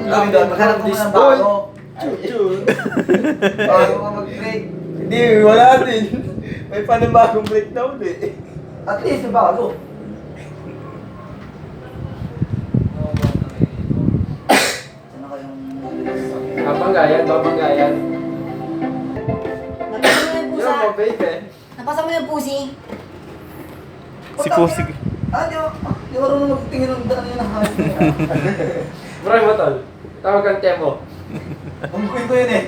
Maghanap ko ng bago. Chun. Bago ka mag-break. Hindi, wala din. May panibagong breakdown eh. At least, bago. Sana kayong... Babanggayan. Napasa mo yung pusa. Yung mga baby. Napasa mo yung pusi. Si Pusi. Di ba marunong magtingin ng daan yun ang hayop na yun. Bro mo tol. Tawag kang tempo. Ungkoy ko yun eh.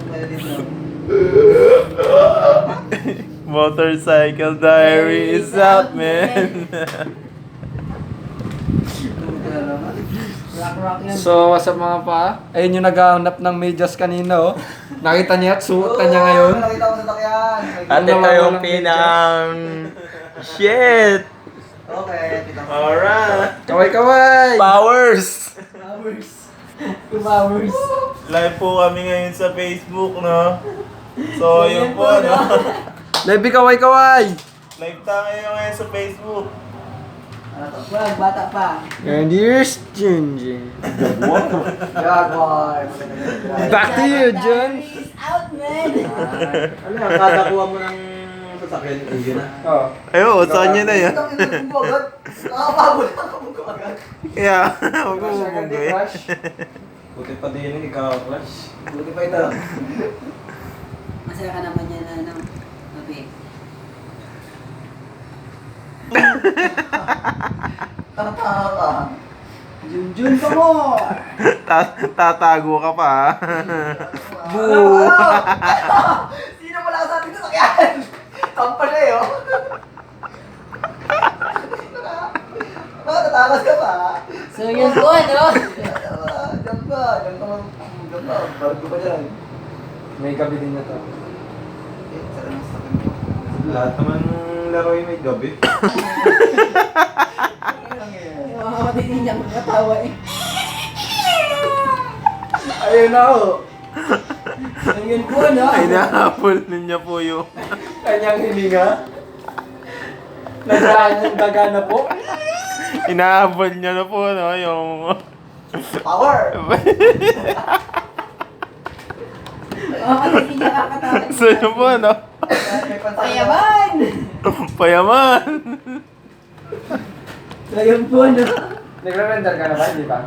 Kaya dito. Motorcycle diary is out, man. Rock yan. So, what's up mga pa? Ayun yung naghahanap ng medyas kanina oh. Nakita niya at suot na niya ngayon. Nakita ko sa takyan. Ate kayong pinang... Shit! Okay, kita ko. Alright! Kaway! Powers! Hours. 2 hours. Live po kami ngayon sa Facebook, no? So, yun po, no? Levi kaway! Live tayo ngayon sa Facebook. Ano to? Wag, bata pa. And here's Junjun. Jaguar. Back to you, Jun. Diaries out, man. Ano yan, kadakuha mo ng sasakyan. Ayun na. Oh. Ayun, saan nyo na yan? Ang ina mo agad. Nakakapagod ako mo agad. Kaya, huwag mo bubunggoy. Buti pa din yung ikaw, Clash. Buti pa ito. Masaya ka naman yan, ano. Mabi. Tatawa ka. Junjun ka mo. Tatago ka pa, ha? Boo! Sino wala sa ating sasakyan? Tampa siya eh, oh. Tatakas ka pa. So, yun po, ano? Diyan ka. Bargo pa dyan. May gabi din na to. Sara ng sasakyan mo. Lahat naman laro yung may gabi. Yung mga kapatid niya magkatawa eh. Ayun na oh. So, yun po, no? Ay, nahabol ninyo po yung... Kanyang hininga. Nagdaga na po. Inahabol nyo na po, no? Yung... Power! Mga kapatid niya kakatawa. So, yun po, no? May pantay na. Payaman! Payaman! So, yun po, no? Nagre-render ka na ba? Hindi pa?